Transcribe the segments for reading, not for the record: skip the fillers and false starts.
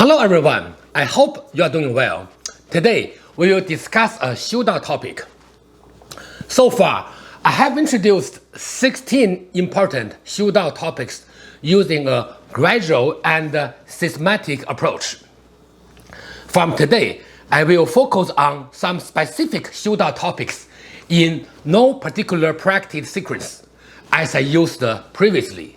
Hello everyone, I hope you are doing well. Today we will discuss a Xiu Dao topic. So far, I have introduced 16 important Xiu Dao topics using a gradual and systematic approach. From today, I will focus on some specific Xiu Dao topics in no particular practice sequence, as I used previously.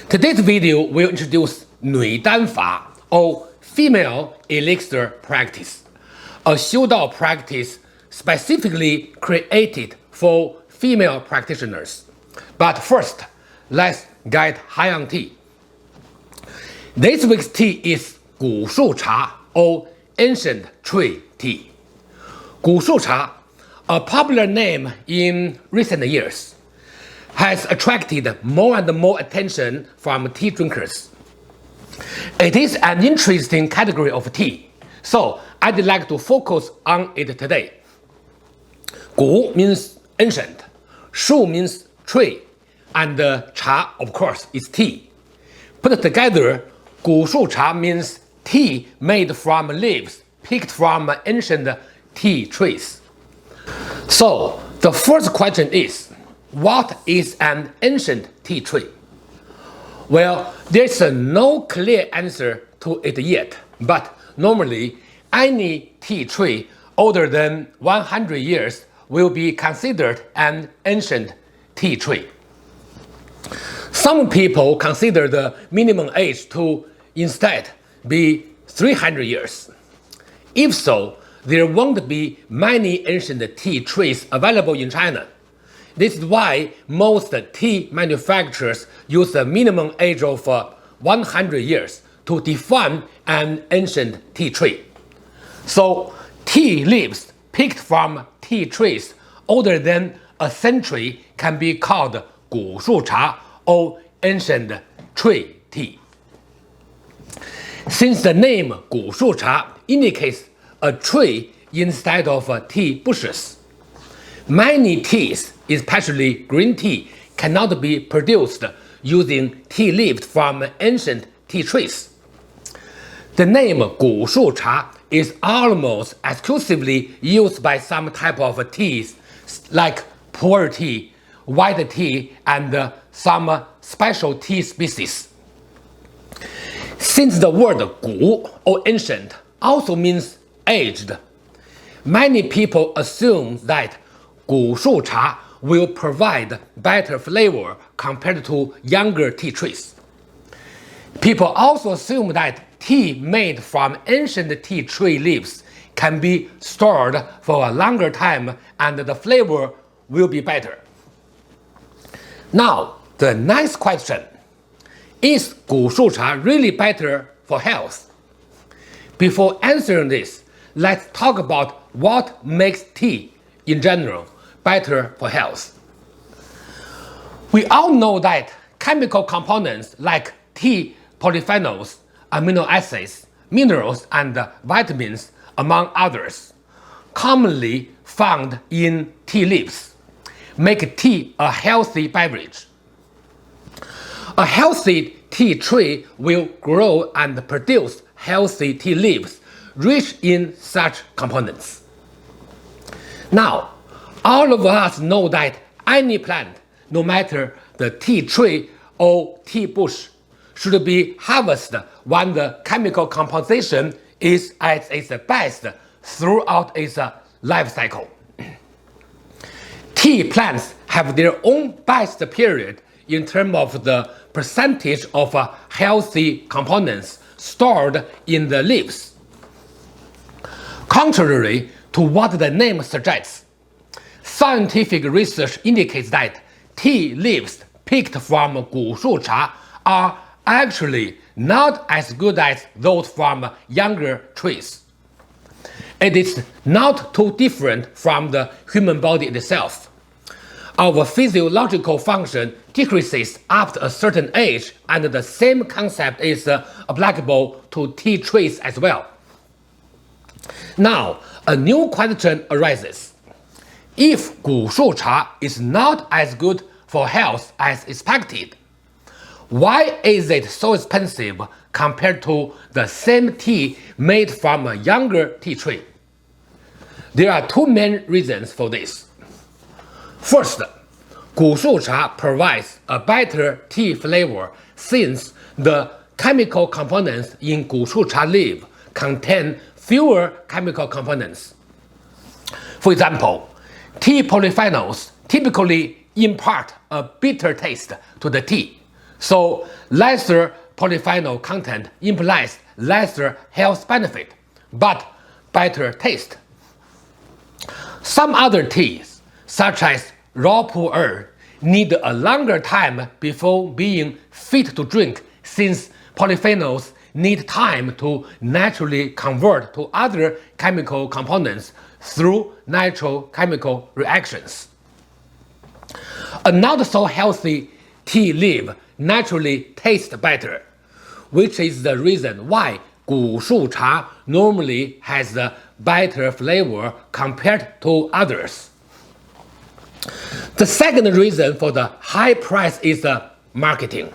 Today's video will introduce 女单法 or female elixir practice, a Xiu Dao practice specifically created for female practitioners. But first, let's get high on tea. This week's tea is Gu Shu Cha or ancient tree tea. Gu Shu Cha, a popular name in recent years, has attracted more and more attention from tea drinkers. It is an interesting category of tea, so I'd like to focus on it today. Gu means ancient, Shu means tree, and Cha, of course, is tea. Put together, Gu Shu Cha means tea made from leaves picked from ancient tea trees. So, the first question is, what is an ancient tea tree? Well, there's no clear answer to it yet, but normally any tea tree older than 100 years will be considered an ancient tea tree. Some people consider the minimum age to instead be 300 years. If so, there won't be many ancient tea trees available in China. This is why most tea manufacturers use a minimum age of 100 years to define an ancient tea tree. So, tea leaves picked from tea trees older than a century can be called Gu Shu Cha or ancient tree tea. Since the name Gu Shu Cha indicates a tree instead of tea bushes, many teas, especially green tea, cannot be produced using tea leaves from ancient tea trees. The name Gu Shu Cha is almost exclusively used by some type of teas like pu'er tea, white tea, and some special tea species. Since the word Gu or ancient also means aged, many people assume that Gu Shu Cha will provide better flavor compared to younger tea trees. People also assume that tea made from ancient tea tree leaves can be stored for a longer time and the flavor will be better. Now, the next question. Is Gu Shu Cha really better for health? Before answering this, let's talk about what makes tea in general better for health. We all know that chemical components like tea polyphenols, amino acids, minerals, and vitamins, among others, commonly found in tea leaves, make tea a healthy beverage. A healthy tea tree will grow and produce healthy tea leaves rich in such components. Now, all of us know that any plant, no matter the tea tree or tea bush, should be harvested when the chemical composition is at its best throughout its life cycle. Tea plants have their own best period in terms of the percentage of healthy components stored in the leaves. Contrary to what the name suggests, scientific research indicates that tea leaves picked from Gu Shu Cha are actually not as good as those from younger trees. It is not too different from the human body itself. Our physiological function decreases after a certain age, and the same concept is applicable to tea trees as well. Now, a new question arises. If Gu Shu Cha is not as good for health as expected, Why is it so expensive compared to the same tea made from a younger tea tree? There are two main reasons for this. First, Gu Shu Cha provides a better tea flavor since the chemical components in Gu Shu Cha leaf contain fewer chemical components. For example, tea polyphenols typically impart a bitter taste to the tea, so lesser polyphenol content implies lesser health benefit, but better taste. Some other teas, such as raw pu'er, need a longer time before being fit to drink since polyphenols need time to naturally convert to other chemical components through natural chemical reactions. A not so healthy tea leaf naturally tastes better, which is the reason why Gu Shu Cha normally has a better flavor compared to others. The second reason for the high price is marketing.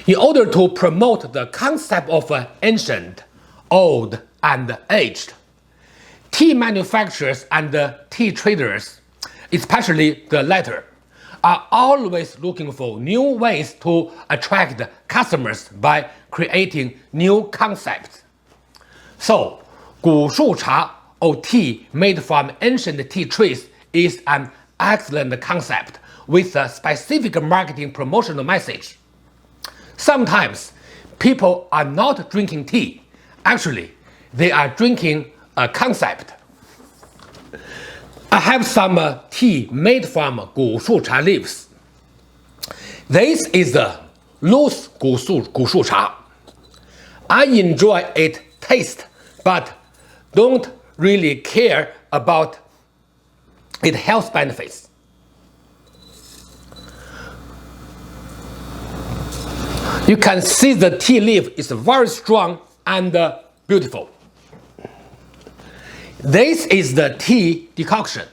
In order to promote the concept of ancient, old, and aged, tea manufacturers and tea traders, especially the latter, are always looking for new ways to attract customers by creating new concepts. So, Gu Shu Cha, or tea made from ancient tea trees, is an excellent concept with a specific marketing promotional message. Sometimes people are not drinking tea. Actually, they are drinking a concept. I have some tea made from Gu Shu Cha leaves. This is the loose Gu Shu Cha. I enjoy its taste, but don't really care about its health benefits. You can see the tea leaf is very strong and beautiful. This is the tea decoction.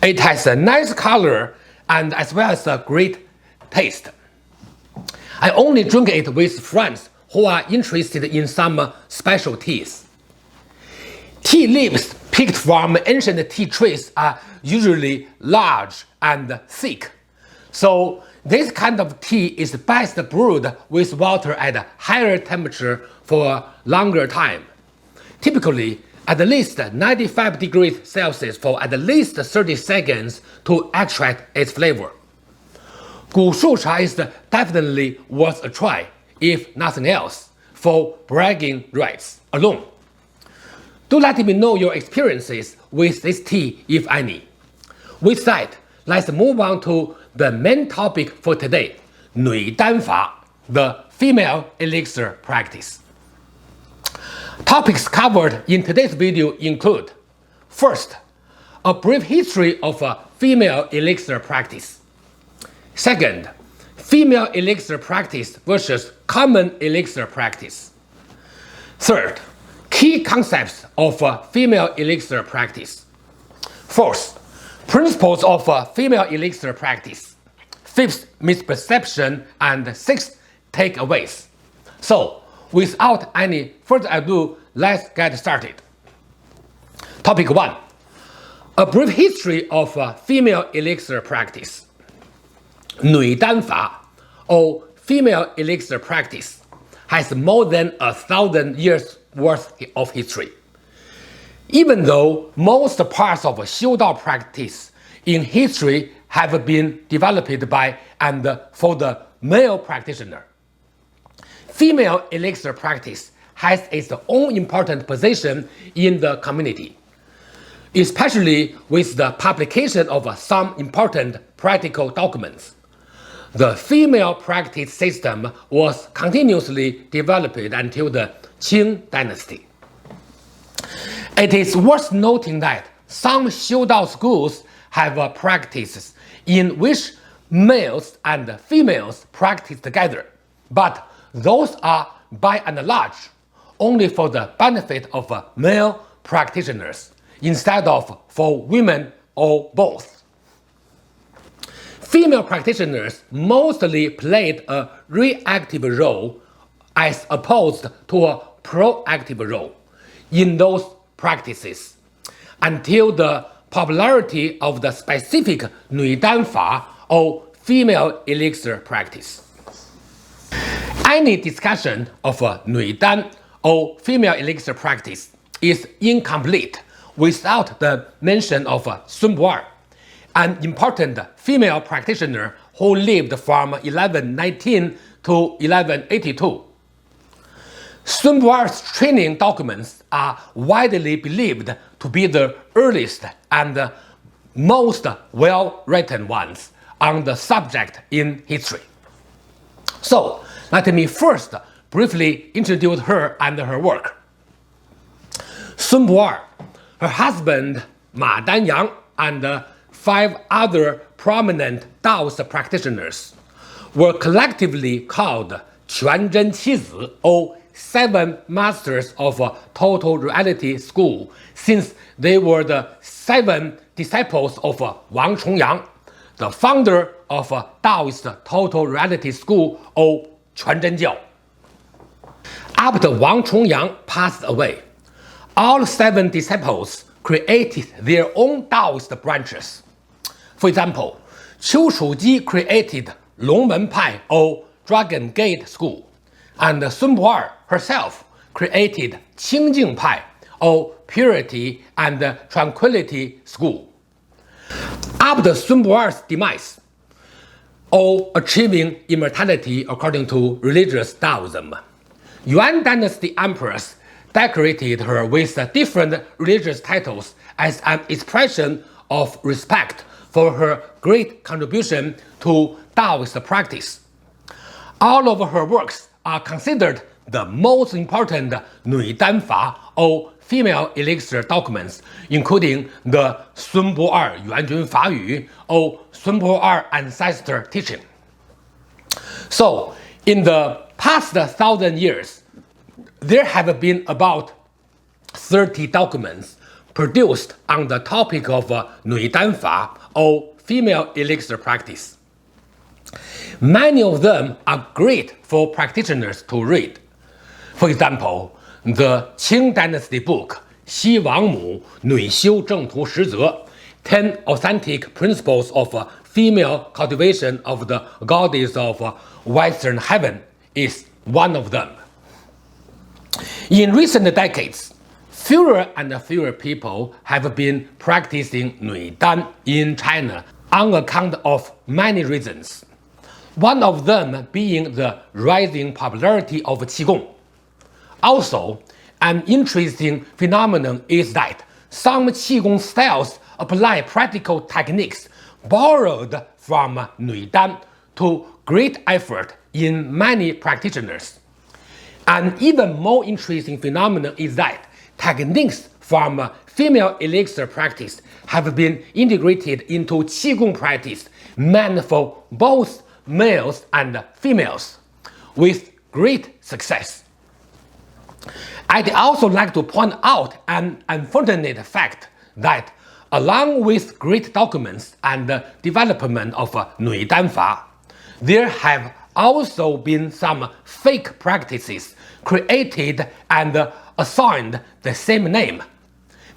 It has a nice color and as well as a great taste. I only drink it with friends who are interested in some special teas. Tea leaves picked from ancient tea trees are usually large and thick, so this kind of tea is best brewed with water at a higher temperature for a longer time, typically at least 95 degrees Celsius for at least 30 seconds to extract its flavor. Gu Shu Cha is definitely worth a try, if nothing else, for bragging rights alone. Do let me know your experiences with this tea, if any. With that, let's move on to the main topic for today, 女丹法, the female elixir practice. Topics covered in today's video include: first, a brief history of a female elixir practice. Second, female elixir practice versus common elixir practice. Third, key concepts of a female elixir practice. Fourth, principles of a female elixir practice. Fifth, misperception, and sixth, takeaways. So, without any further ado, let's get started. Topic 1. A brief history of a female elixir practice. 女丹法, or female elixir practice, has more than 1,000 years worth of history. Even though most parts of Xiu Dao practice in history have been developed by and for the male practitioner, female elixir practice has its own important position in the community, especially with the publication of some important practical documents. The female practice system was continuously developed until the Qing dynasty. It is worth noting that some Xiu Dao schools have practices in which males and females practice together, but those are by and large only for the benefit of male practitioners instead of for women or both. female practitioners mostly played a reactive role as opposed to a proactive role in those practices until the popularity of the specific 女丹法 or female elixir practice. Any discussion of a 女丹 or female elixir practice is incomplete without the mention of Sun Bu-er, an important female practitioner who lived from 1119 to 1182. Sun Bu-er's training documents are widely believed to be the earliest and most well-written ones on the subject in history. So, let me first briefly introduce her and her work. Sun Bu-er, her husband Ma Danyang, and 5 other prominent Daoist practitioners were collectively called 全真七子 or 7 masters of total reality school, since they were the 7 disciples of Wang Chongyang, the founder of Daoist total reality school or 全真教. After Wang Chongyang passed away, all 7 disciples created their own Daoist branches. For example, Qiu Shuji created Longmen Pai or Dragon Gate School, and Sun Bu-er herself created Qingjing Pai or Purity and Tranquility School. After Sun Bu-er's demise, or achieving immortality according to religious Taoism, Yuan dynasty emperors decorated her with different religious titles as an expression of respect for her great contribution to Taoist practice. All of her works are considered the most important 女丹法 or female elixir documents, including the Sun Bu-er Yuanjun Fayu or Sun Bu-er ancestor teaching. So, in the past 1,000 years, there have been about 30 documents produced on the topic of 女丹法 or female elixir practice. Many of them are great for practitioners to read. For example, the Qing Dynasty book 西王母女修正图实则 10 Authentic Principles of Female Cultivation of the Goddess of Western Heaven is one of them. In recent decades, fewer and fewer people have been practicing 女丹 in China on account of many reasons. One of them being the rising popularity of Qigong. Also, an interesting phenomenon is that some Qigong styles apply practical techniques borrowed from 女丹 to great effort in many practitioners. An even more interesting phenomenon is that techniques from female elixir practice have been integrated into Qigong practice meant for both males and females, with great success. I'd also like to point out an unfortunate fact that, along with great documents and development of 女丹法, there have also been some fake practices created and assigned the same name,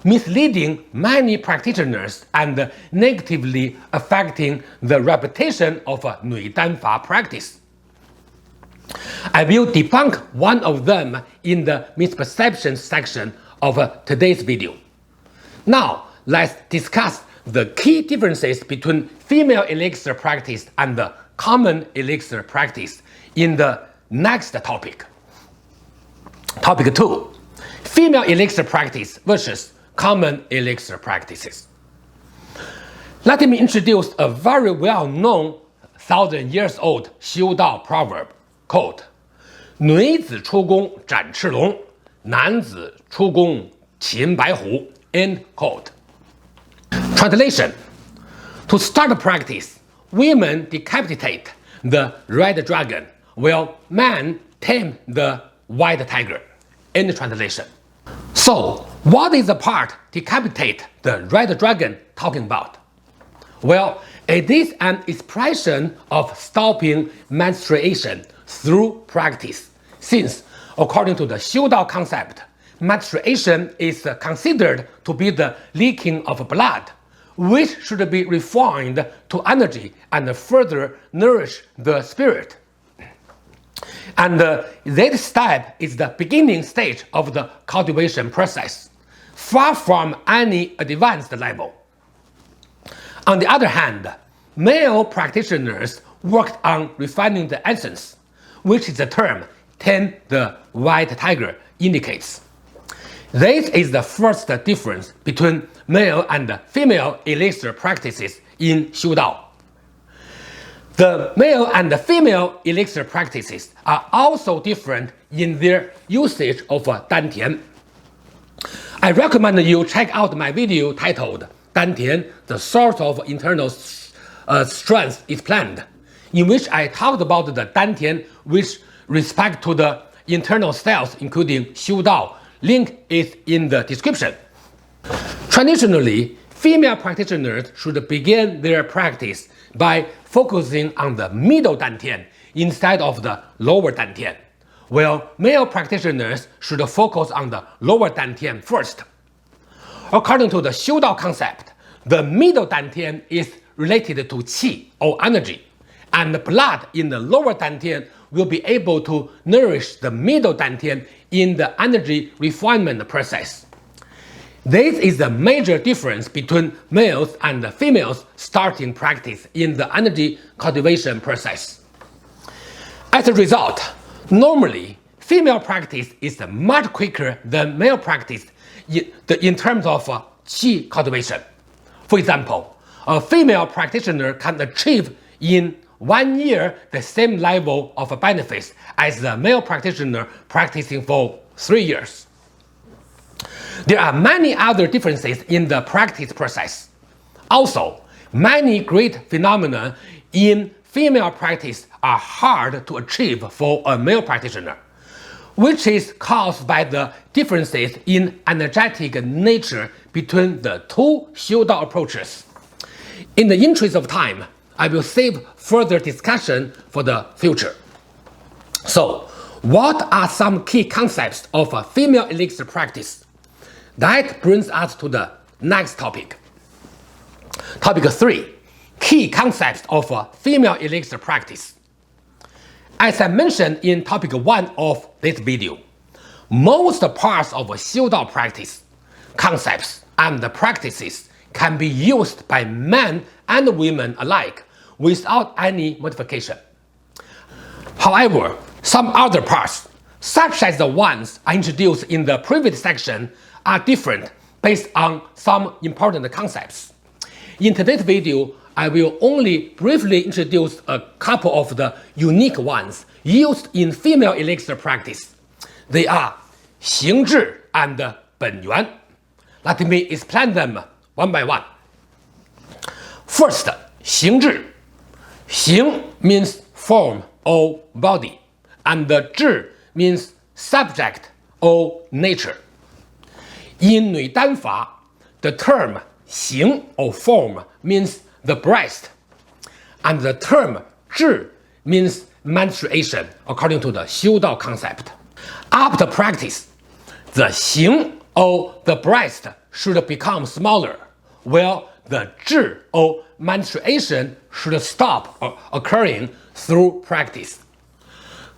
misleading many practitioners and negatively affecting the reputation of 女丹法 practice. I will debunk one of them in the misperception section of today's video. Now, let's discuss the key differences between female elixir practice and the common elixir practice in the next topic. Topic 2. Female elixir practice versus common elixir practices. Let me introduce a very well-known 1,000-years-old Xiu Dao proverb called 女子出宫展翅龙，男子出宫擒白虎. End quote. Translation. To start practice, women decapitate the red dragon, while men tame the white tiger. End translation. So, what is the part decapitate the red dragon talking about? Well, It is an expression of stopping menstruation through practice, since, according to the Xiu Dao concept, menstruation is considered to be the leaking of blood, which should be refined to energy and further nourish the spirit. And that step is the beginning stage of the cultivation process, far from any advanced level. On the other hand, male practitioners worked on refining the essence, which is the term "tame the white tiger" indicates. This is the first difference between male and female elixir practices in Xiu Dao. The male and female elixir practices are also different in their usage of Dantian. I recommend you check out my video titled Dantian, the source of internal strength is planned, in which I talked about the Dantian with respect to the internal styles including Xiu Dao. Link is in the description. Traditionally, female practitioners should begin their practice by focusing on the middle Dantian instead of the lower Dantian, while male practitioners should focus on the lower Dantian first. According to the Xiu Dao concept, the middle Dantian is related to qi or energy, and the blood in the lower Dantian will be able to nourish the middle Dantian in the energy refinement process. This is the major difference between males and females starting practice in the energy cultivation process. As a result, normally, female practice is much quicker than male practice in terms of qi cultivation. For example, a female practitioner can achieve in 1 year the same level of benefits as the male practitioner practicing for 3 years. There are many other differences in the practice process. Also, many great phenomena in female practice are hard to achieve for a male practitioner, which is caused by the differences in energetic nature between the two Xiu Dao approaches. In the interest of time, I will save further discussion for the future. So, what are some key concepts of a female elixir practice? That brings us to the next topic. Topic 3. Key concepts of a female elixir practice. As I mentioned in topic 1 of this video, most parts of a Xiu Dao practice, concepts and practices can be used by men and women alike without any modification. However, some other parts, such as the ones I introduced in the previous section, are different based on some important concepts. In today's video, I will only briefly introduce a couple of the unique ones used in female elixir practice. They are 形质 and 本源. Let me explain them one by one. First, 形质. 形 means form or body, and 质 means subject or nature. In 女丹法, the term 形 or form means the breast, and the term 质 means menstruation according to the Xiu Dao concept. After practice, the 形 or the breast should become smaller, while the 质 or menstruation should stop occurring through practice.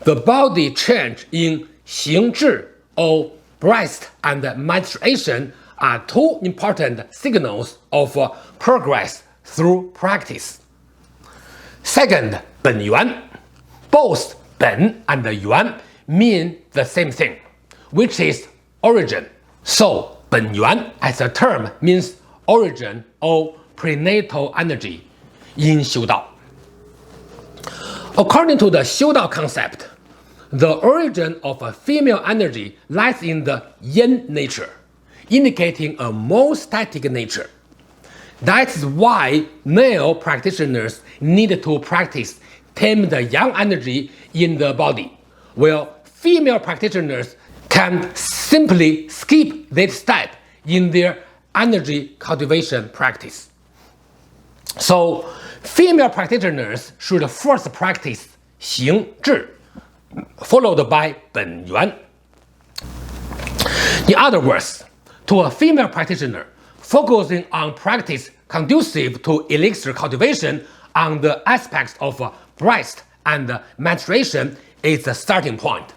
The body change in 形质 or breast and menstruation are two important signals of progress through practice. Second, 本源. Both 本 and 源 mean the same thing, which is origin. So, 本源 as a term means origin or prenatal energy in Xiu Dao. According to the Xiu Dao concept, the origin of a female energy lies in the yin nature, indicating a more static nature. That is why male practitioners need to practice tame the yang energy in the body, while female practitioners can simply skip this step in their energy cultivation practice. So, female practitioners should first practice 行智, followed by 本源. In other words, to a female practitioner, focusing on practice conducive to elixir cultivation on the aspects of breast and menstruation is the starting point.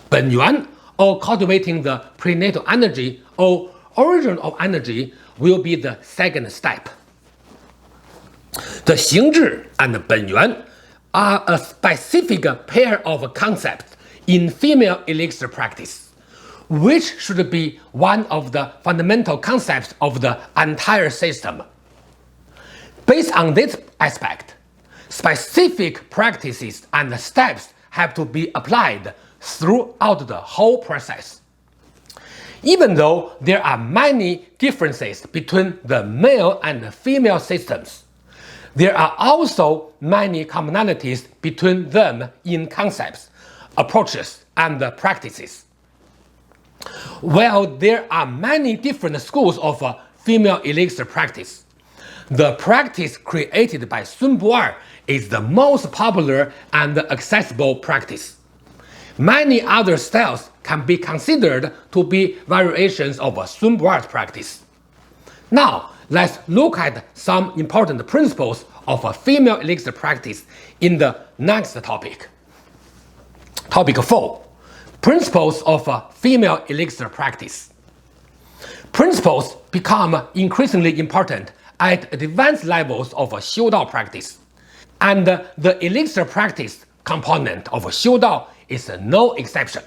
本源, or cultivating the prenatal energy or origin of energy, will be the second step. The 行智 and 本源 are a specific pair of concepts in female elixir practice, which should be one of the fundamental concepts of the entire system. Based on this aspect, specific practices and steps have to be applied throughout the whole process. Even though there are many differences between the male and female systems, there are also many commonalities between them in concepts, approaches, and practices. While there are many different schools of female elixir practice, the practice created by Sun Bu-er is the most popular and accessible practice. Many other styles can be considered to be variations of Sun Bu-er's practice. Now, let's look at some important principles of a female elixir practice in the next topic. Topic 4. Principles of a female elixir practice. Principles become increasingly important at advanced levels of Xiu Dao practice, and the elixir practice component of Xiu Dao is no exception.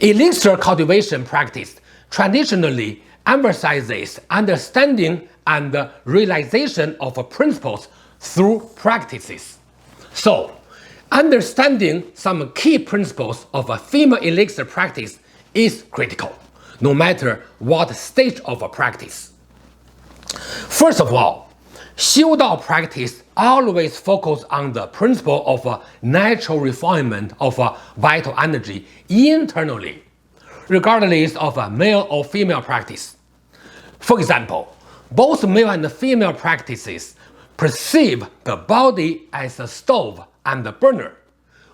Elixir cultivation practice traditionally emphasizes understanding and realization of principles through practices. So, understanding some key principles of a female elixir practice is critical, no matter what stage of a practice. First of all, Xiu Dao practice always focuses on the principle of natural refinement of vital energy internally, regardless of a male or female practice. For example, both male and female practices perceive the body as a stove and a burner,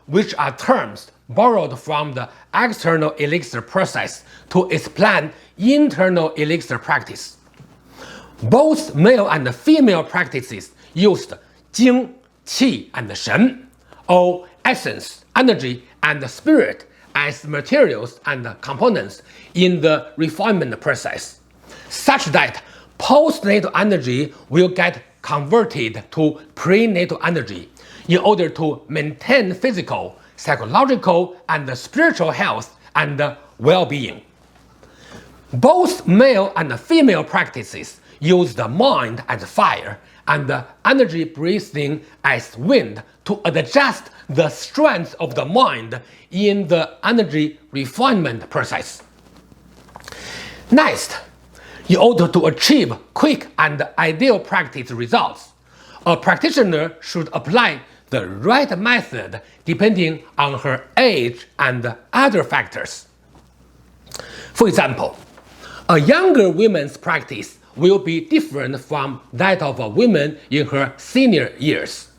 which are terms borrowed from the external elixir process to explain internal elixir practice. Both male and female practices used Jing, Qi, and Shen, or essence, energy, and spirit as materials and components in the refinement process, such that postnatal energy will get converted to prenatal energy in order to maintain physical, psychological, and spiritual health and well-being. Both male and female practices use the mind as fire and the energy breathing as wind to adjust the strength of the mind in the energy refinement process. Next, in order to achieve quick and ideal practice results, a practitioner should apply the right method depending on her age and other factors. For example, a younger woman's practice will be different from that of a woman in her senior years.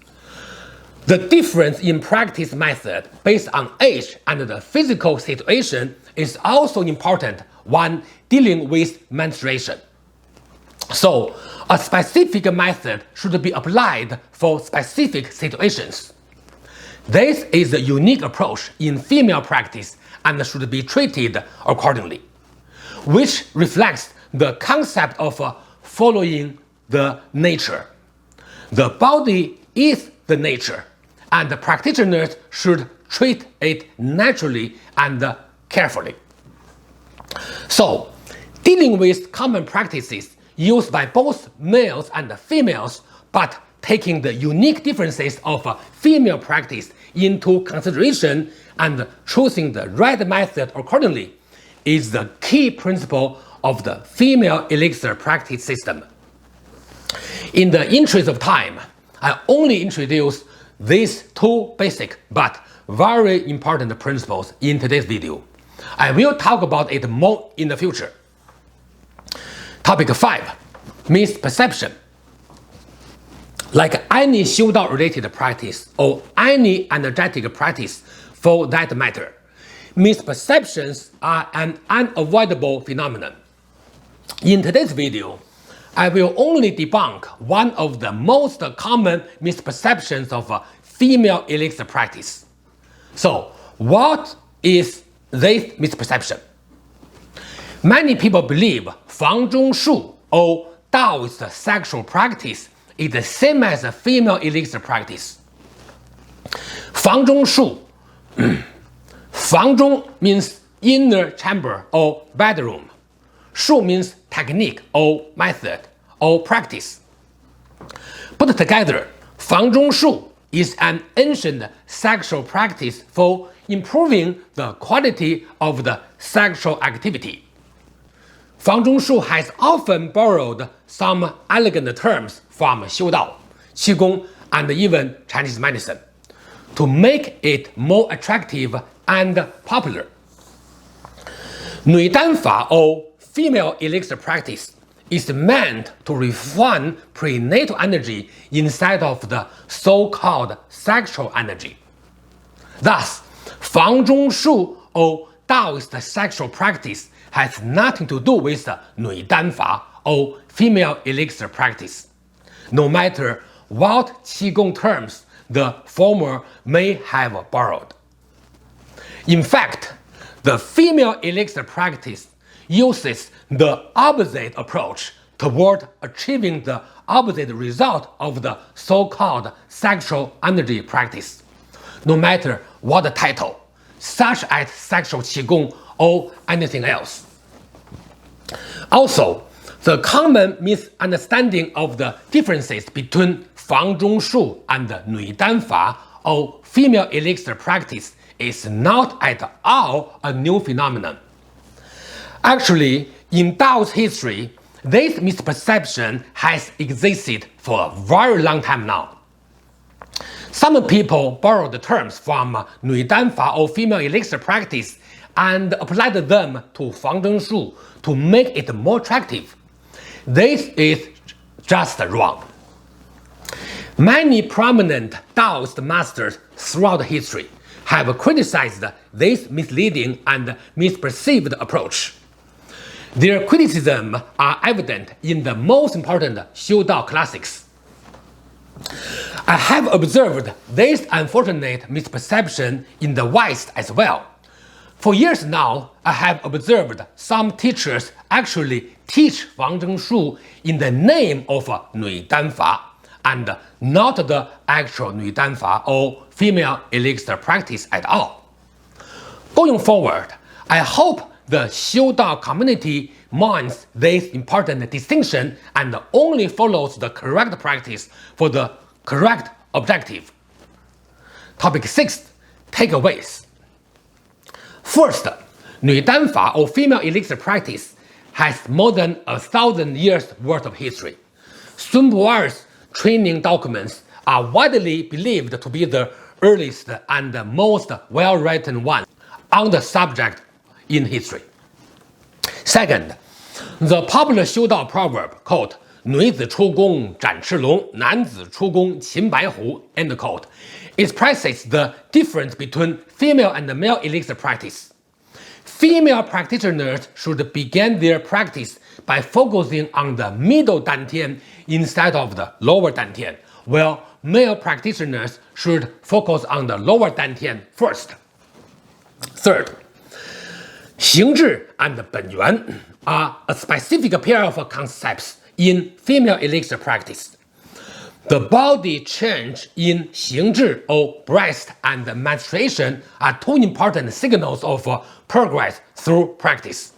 The difference in practice method based on age and the physical situation is also important when dealing with menstruation. So, a specific method should be applied for specific situations. This is a unique approach in female practice and should be treated accordingly, which reflects the concept of following the nature. The body is the nature, and the practitioners should treat it naturally and carefully. So, dealing with common practices used by both males and females, but taking the unique differences of female practice into consideration and choosing the right method accordingly, is the key principle of the female elixir practice system. In the interest of time, I only introduce these two basic but very important principles in today's video. I will talk about it more in the future. Topic 5. Misperception. like any Xiu Dao related practice or any energetic practice for that matter, misperceptions are an unavoidable phenomenon. In today's video, I will only debunk one of the most common misperceptions of female elixir practice. So, what is this misperception? Many people believe Fang Zhong Shu or Taoist sexual practice is the same as a female elixir practice. Fang Zhong Shu. Fang Zhong means inner chamber or bedroom. Shu means technique or method or practice. Put together, Fang Zhong Shu is an ancient sexual practice for improving the quality of the sexual activity. Fang Zhong Shu has often borrowed some elegant terms from Xiu Dao, Qigong, and even Chinese medicine to make it more attractive and popular. Nui Dan Fa or female elixir practice is meant to refine prenatal energy inside of the so-called sexual energy. Thus, Fang Zhong Shu or Taoist sexual practice has nothing to do with Nui Dan Fa or female elixir practice, no matter what Qigong terms the former may have borrowed. In fact, the female elixir practice uses the opposite approach toward achieving the opposite result of the so-called sexual energy practice, no matter what the title, such as sexual qigong or anything else. Also, the common misunderstanding of the differences between Fang Zhong Shu and Nui Dan Fa or female elixir practice is not at all a new phenomenon. Actually, in Dao's history, this misperception has existed for a very long time now. Some people borrowed the terms from Nui Dan Fa or female elixir practice and applied them to Fang Zhong Shu to make it more attractive. This is just wrong. Many prominent Taoist masters throughout history have criticized this misleading and misperceived approach. Their criticisms are evident in the most important Xiu Dao classics. I have observed this unfortunate misperception in the West as well. For years now, I have observed some teachers actually teach Fang Zhong Shu in the name of Nui Dan Fa and not the actual Nui Dan Fa or female elixir practice at all. Going forward, I hope the Xiu Dao community minds this important distinction and only follows the correct practice for the correct objective. Topic 6. Takeaways. First, Nui Dan Fa or female elixir practice has more than 1,000 years worth of history. Sun Pu'er's training documents are widely believed to be the earliest and most well-written ones on the subject in history. Second, the popular Xiu Dao proverb called 女子出宫展翅龙，男子出宫擒白虎 end quote, expresses the difference between female and male elixir practice. Female practitioners should begin their practice by focusing on the middle Dantian instead of the lower Dantian, while male practitioners should focus on the lower Dantian first. Third, 形制 and 本源 are a specific pair of concepts in female elixir practice. The body change in 形制 or breast and menstruation are two important signals of progress through practice.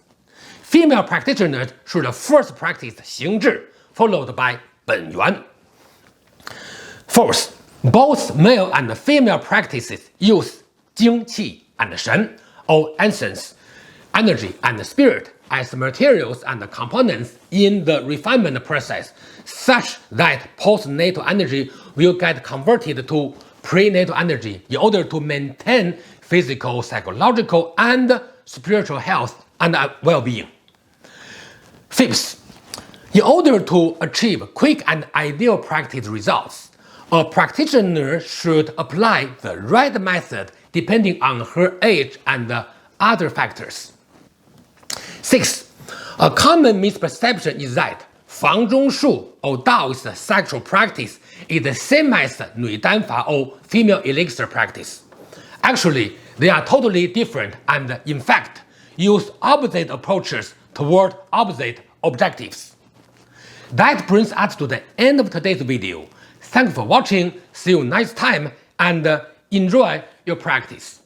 Female practitioners should first practice 形制, followed by 本源. Fourth, both male and female practices use 精气 and 神 or essence, energy and spirit as materials and components in the refinement process, such that postnatal energy will get converted to prenatal energy in order to maintain physical, psychological, and spiritual health and well-being. Fifth, in order to achieve quick and ideal practice results, A practitioner should apply the right method depending on her age and other factors. 6. A common misperception is that 房中术 or Daoist sexual practice is the same as 女丹法 or female elixir practice. Actually, they are totally different and, in fact, use opposite approaches toward opposite objectives. That brings us to the end of today's video. Thanks for watching, see you next time, and enjoy your practice.